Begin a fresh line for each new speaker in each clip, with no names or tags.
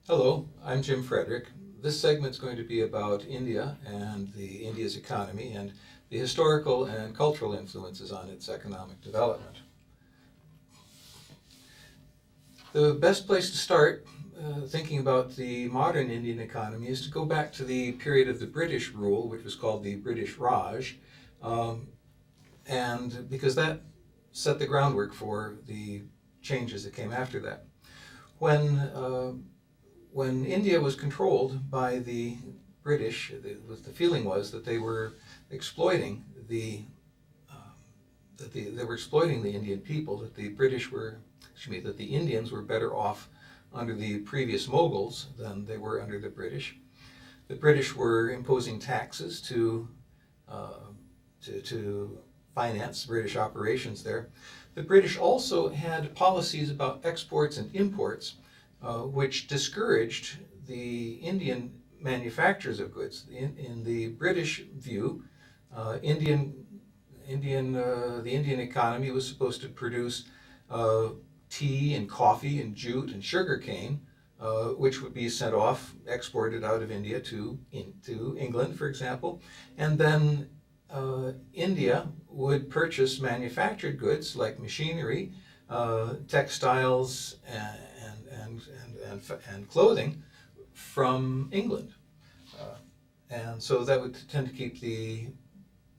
Hello, I'm Jim Frederick. This segment's going to be about India and India's economy and the historical and cultural influences on its economic development. The best place to start thinking about the modern Indian economy is to go back to the period of the British rule, which was called the British Raj, um, and because that set the groundwork for the changes that came after that. When when India was controlled by the British, the feeling was that they were exploiting they were exploiting the Indian people. That the British were, excuse me, that the Indians were better off under the previous Mughals than they were under the British. The British were imposing taxes uh, to finance British operations there. The British also had policies about exports and imports which discouraged the Indian manufacturers of goods. In the British view, uh, Indian, the Indian economy was supposed to produce uh, tea and coffee and jute and sugar cane, which would be sent off, exported out of India into England, for example, and then India would purchase manufactured goods like machinery, textiles, and clothing from England. Uh, and so that would tend to keep the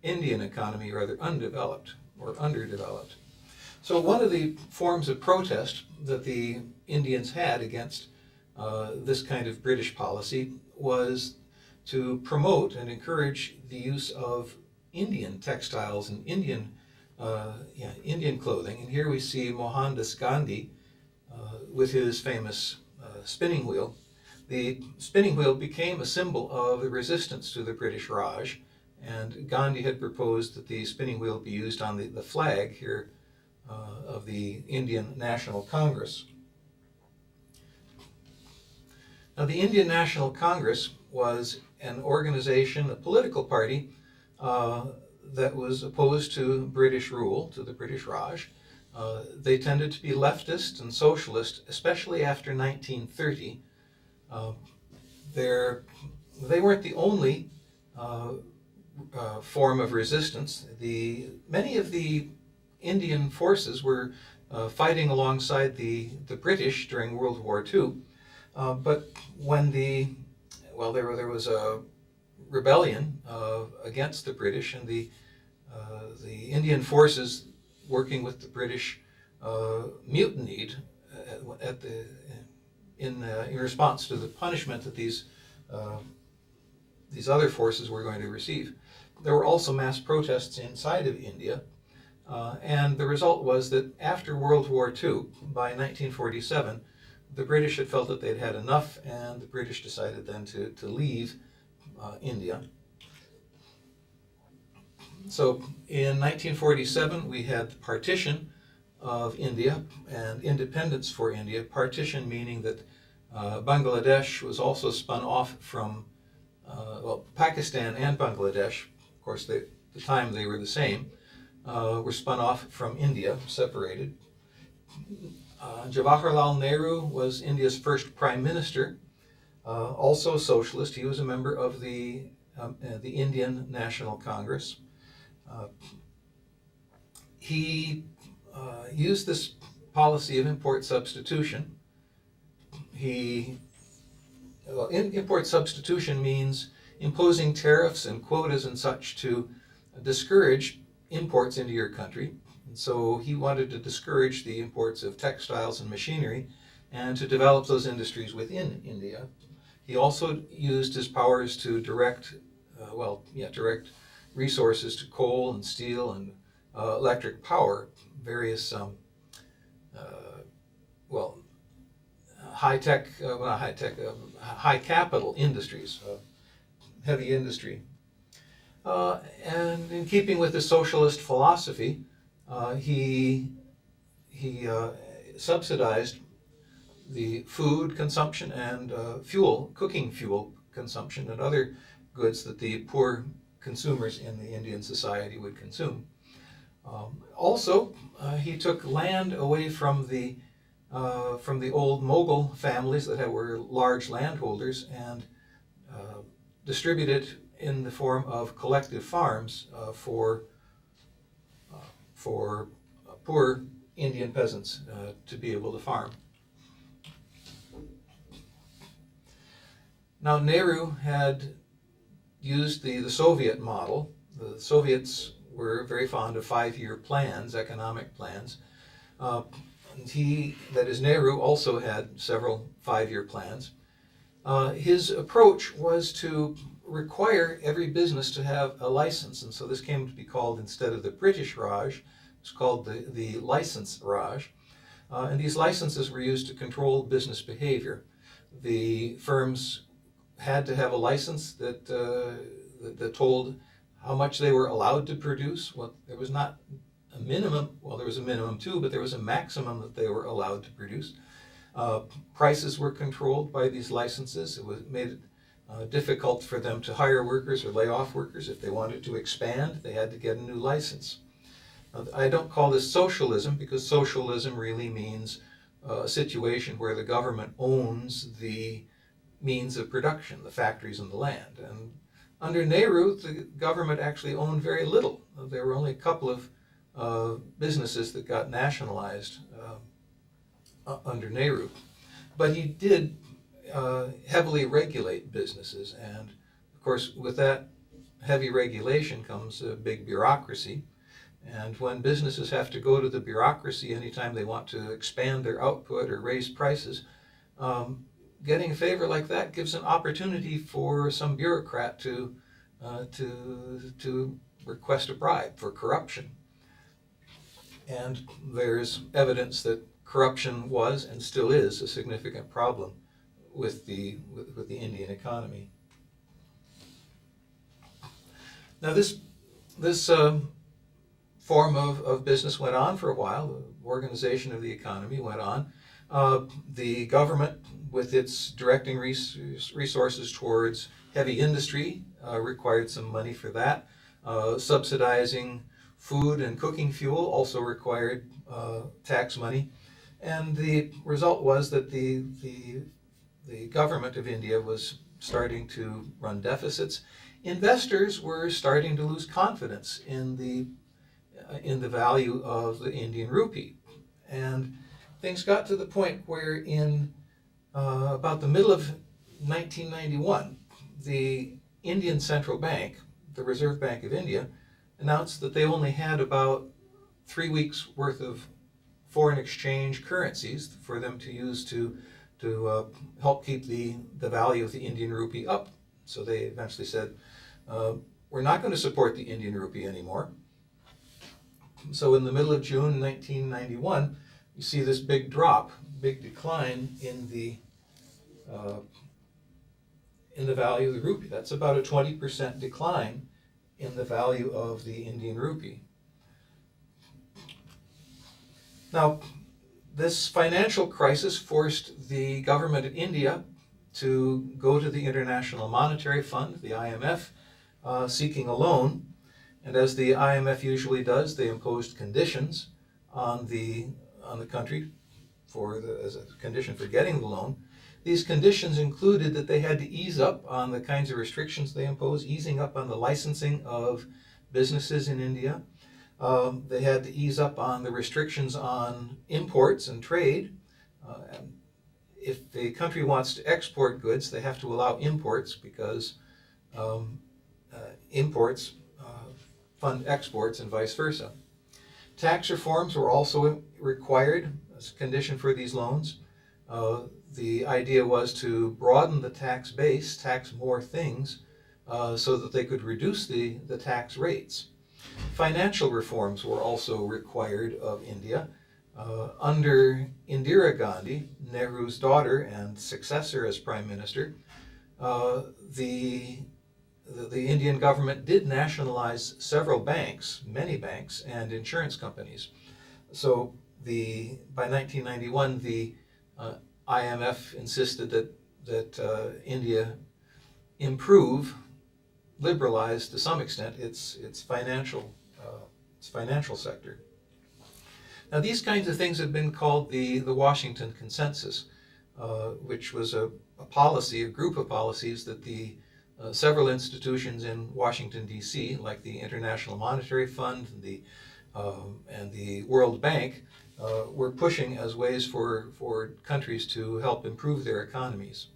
Indian economy rather undeveloped or underdeveloped. So one of the forms of protest that the Indians had against this kind of British policy was to promote and encourage the use of Indian textiles and Indian clothing. And here we see Mohandas Gandhi with his famous spinning wheel. The spinning wheel became a symbol of the resistance to the British Raj, and Gandhi had proposed that the spinning wheel be used on the flag here of the Indian National Congress. Now, the Indian National Congress was an organization, a political party, that was opposed to British rule, to the British Raj. They tended to be leftist and socialist, especially after 1930. Uh, they weren't the only form of resistance. Many of the Indian forces were fighting alongside the British during World War II. But when there was a rebellion against the British, and the Indian forces working with the British mutinied at the in response to the punishment that these other forces were going to receive. There were also mass protests inside of India, and the result was that after World War II, by 1947, the British had felt that they'd had enough, and the British decided then to leave India. So in 1947, we had the partition of India and independence for India. Partition meaning that Bangladesh was also spun off from, Pakistan and Bangladesh, of course, at the time they were the same, were spun off from India, separated. Jawaharlal Nehru was India's first prime minister, also socialist. He was a member of the Indian National Congress. He used this policy of import substitution. Import substitution means imposing tariffs and quotas and such to discourage imports into your country. And so he wanted to discourage the imports of textiles and machinery and to develop those industries within India. He also used his powers to direct resources to coal and steel and electric power, various high capital industries, heavy industry. And in keeping with the socialist philosophy, he subsidized the food consumption and cooking fuel consumption and other goods that the poor consumers in the Indian society would consume. Also, he took land away from the from the old Mughal families that were large landholders and distributed in the form of collective farms for poor Indian peasants to be able to farm. Now, Nehru had used the Soviet model. The Soviets were very fond of 5-year plans, economic plans. Nehru also had several 5-year plans. His approach was to require every business to have a license, and so this came to be called, instead of the British Raj, it's called the License Raj. And these licenses were used to control business behavior. The firms had to have a license that told how much they were allowed to produce. Well, there was not a minimum, well, there was a minimum too, but there was a maximum that they were allowed to produce. Prices were controlled by these licenses. It made it difficult for them to hire workers or lay off workers. If they wanted to expand, they had to get a new license. I don't call this socialism, because socialism really means a situation where the government owns the means of production, the factories and the land. And under Nehru, the government actually owned very little. There were only a couple of businesses that got nationalized under Nehru. But he did heavily regulate businesses, and of course with that heavy regulation comes a big bureaucracy. And when businesses have to go to the bureaucracy anytime they want to expand their output or raise prices, getting a favor like that gives an opportunity for some bureaucrat to request a bribe for corruption. And there's evidence that corruption was and still is a significant problem with the Indian economy. Now this form of business went on for a while. The organization of the economy went on. The government, with its directing resources towards heavy industry, required some money for that. Subsidizing food and cooking fuel also required tax money. And the result was that the government of India was starting to run deficits. Investors were starting to lose confidence in the value of the Indian rupee. And things got to the point where in about the middle of 1991, the Indian Central Bank, the Reserve Bank of India, announced that they only had about 3 weeks worth of foreign exchange currencies for them to use to help keep the value of the Indian rupee up. So they eventually said, we're not going to support the Indian rupee anymore. So in the middle of June 1991, you see this big drop, big decline in the value of the rupee. That's about a 20% decline in the value of the Indian rupee. Now, this financial crisis forced the government of India to go to the International Monetary Fund, the IMF, seeking a loan. And as the IMF usually does, they imposed conditions on the country as a condition for getting the loan. These conditions included that they had to ease up on the kinds of restrictions they imposed, easing up on the licensing of businesses in India. They had to ease up on the restrictions on imports and trade. If the country wants to export goods, they have to allow imports, because imports fund exports and vice versa. Tax reforms were also required as a condition for these loans. The idea was to broaden the tax base, tax more things, so that they could reduce the tax rates. Financial reforms were also required of India. Under Indira Gandhi, Nehru's daughter and successor as prime minister, the Indian government did nationalize several banks, many banks, and insurance companies. So by 1991, the IMF insisted that India liberalize to some extent its financial sector. Now, these kinds of things have been called the Washington Consensus, which was a policy, a group of policies that the several institutions in Washington, D.C., like the International Monetary Fund and the World Bank, were pushing as ways for countries to help improve their economies.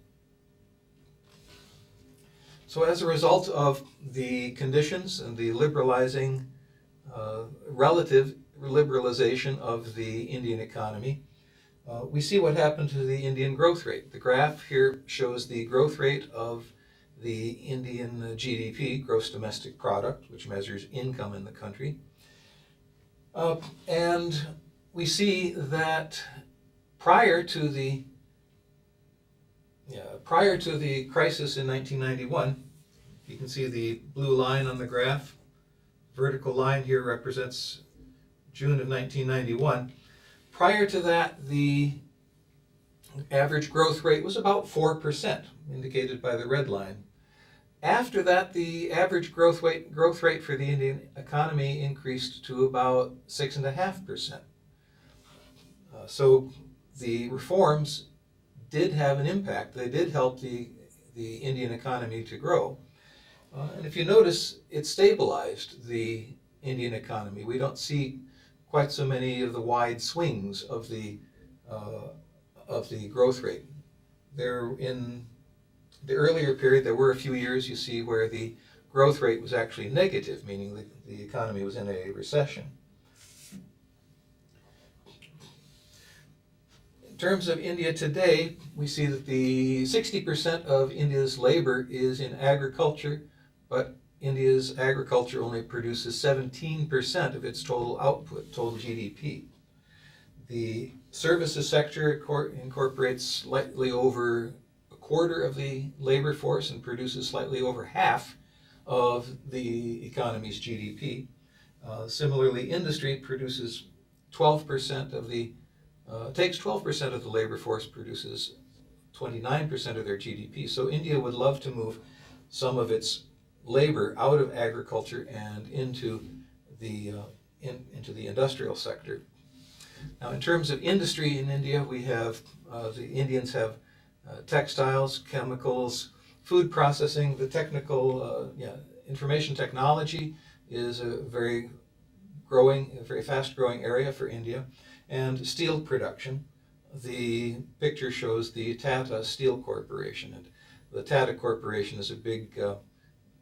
So as a result of the conditions and the relative liberalization of the Indian economy, we see what happened to the Indian growth rate. The graph here shows the growth rate of the Indian GDP, gross domestic product, which measures income in the country. And we see that prior to the crisis in 1991, you can see the blue line on the graph. Vertical line here represents June of 1991. Prior to that, the average growth rate was about 4%, indicated by the red line. After that, the average growth rate for the Indian economy increased to about 6.5%. So the reforms did have an impact. They did help the Indian economy to grow. And if you notice, it stabilized the Indian economy. We don't see quite so many of the wide swings of the growth rate. There, in the earlier period, there were a few years you see where the growth rate was actually negative, meaning the economy was in a recession. In terms of India today, we see that the 60% of India's labor is in agriculture, but India's agriculture only produces 17% of its total output, total GDP. The services sector incorporates slightly over a quarter of the labor force and produces slightly over half of the economy's GDP. Similarly, industry produces 12% of the takes 12% of the labor force, produces 29% of their GDP. So India would love to move some of its labor out of agriculture and into the industrial sector. Now, in terms of industry in India, we have the Indians have textiles, chemicals, food processing. The information technology is a very fast-growing area for India, and steel production. The picture shows the Tata Steel Corporation, and the Tata Corporation is a big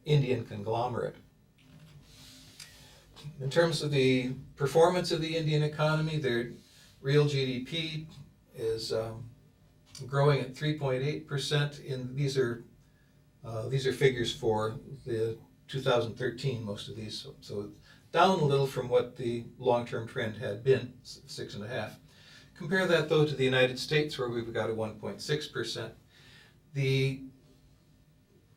Indian conglomerate. In terms of the performance of the Indian economy, their real GDP is growing at 3.8%. These are figures for the 2013, most of these, so down a little from what the long-term trend had been, 6.5. Compare that though to the United States, where we've got a 1.6%. The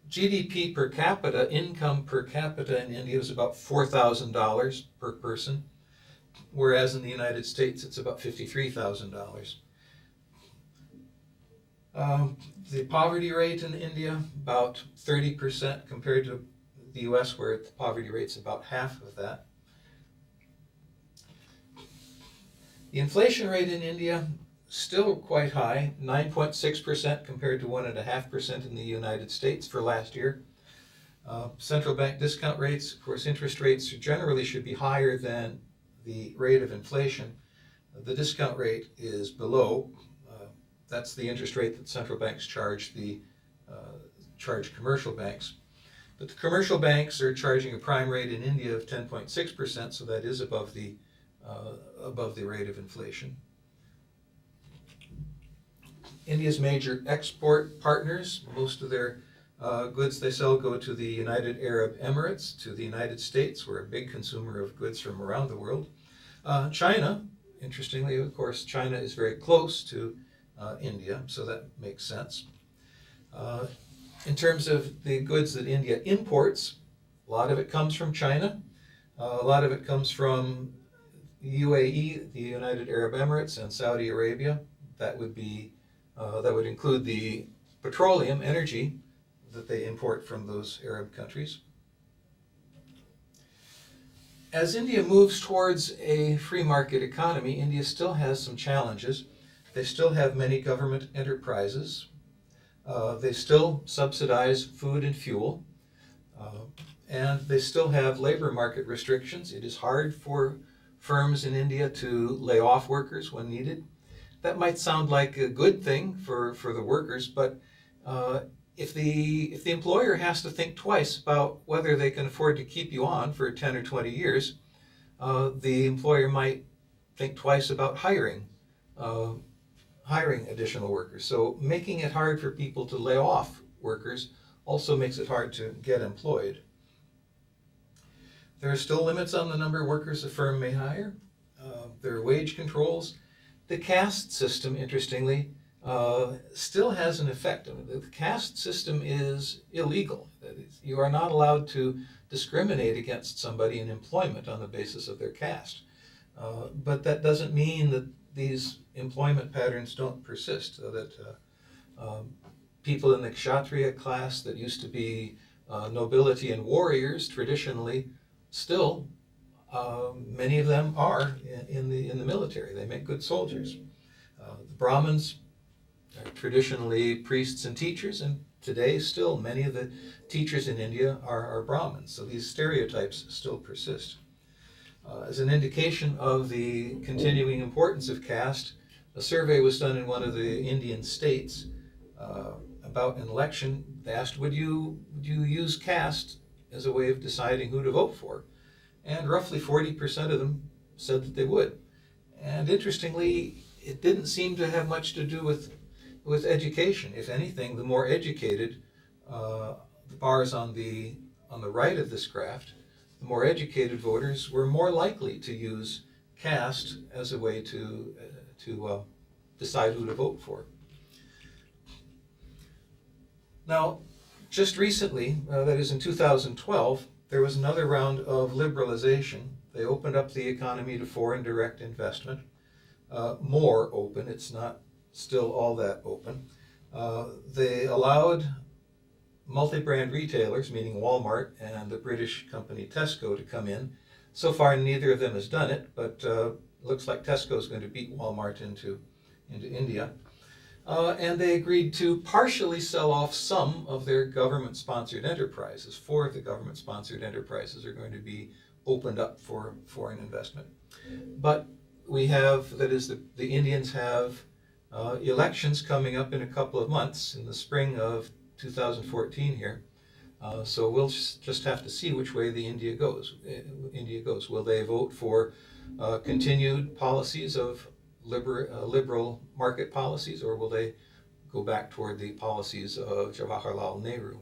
GDP per capita, income per capita in India is about $4,000 per person, whereas in the United States it's about $53,000. The poverty rate in India, about 30% compared to the US, where the poverty rate's about half of that. The inflation rate in India, still quite high, 9.6% compared to 1.5% in the United States for last year. Central bank discount rates, of course, interest rates generally should be higher than the rate of inflation. The discount rate is below. That's the interest rate that central banks charge commercial banks. But the commercial banks are charging a prime rate in India of 10.6%, so that is above the rate of inflation. India's major export partners, most of their goods they sell go to the United Arab Emirates, to the United States. We're a big consumer of goods from around the world. China, interestingly, of course, China is very close to India, so that makes sense. In terms of the goods that India imports, a lot of it comes from China. A lot of it comes from UAE, the United Arab Emirates, and Saudi Arabia. That would include the petroleum energy that they import from those Arab countries. As India moves towards a free market economy, India still has some challenges. They still have many government enterprises. They still subsidize food and fuel. Uh, and they still have labor market restrictions. It is hard for firms in India to lay off workers when needed. That might sound like a good thing for the workers, but if the employer has to think twice about whether they can afford to keep you on for 10 or 20 years, the employer might think twice about uh, hiring additional workers. So making it hard for people to lay off workers also makes it hard to get employed. There are still limits on the number of workers a firm may hire. There are wage controls. The caste system, interestingly, still has an effect. I mean, the caste system is illegal. You are not allowed to discriminate against somebody in employment on the basis of their caste. But that doesn't mean that these employment patterns don't persist, that people in the Kshatriya class that used to be nobility and warriors traditionally still, many of them are in the military. They make good soldiers. The Brahmins are traditionally priests and teachers, and today still many of the teachers in India are Brahmins. So these stereotypes still persist. As an indication of the continuing importance of caste, a survey was done in one of the Indian states about an election. They asked, would you use caste as a way of deciding who to vote for? And roughly 40% of them said that they would. And interestingly, it didn't seem to have much to do with education. If anything, the more educated, the bars on the right of this graph, the more educated voters were more likely to use caste as a way to decide who to vote for. Now, just recently, that is in 2012, there was another round of liberalization. They opened up the economy to foreign direct investment. More open, it's not still all that open. They allowed multi-brand retailers, meaning Walmart and the British company Tesco, to come in. So far, neither of them has done it, but looks like Tesco is going to beat Walmart into India. And they agreed to partially sell off some of their government-sponsored enterprises. 4 of the government-sponsored enterprises are going to be opened up for foreign investment. But we have, that is, the Indians have elections coming up in a couple of months, in the spring of 2014 here. So we'll just have to see which way India goes. Will they vote for continued policies of liberal market policies, or will they go back toward the policies of Jawaharlal Nehru?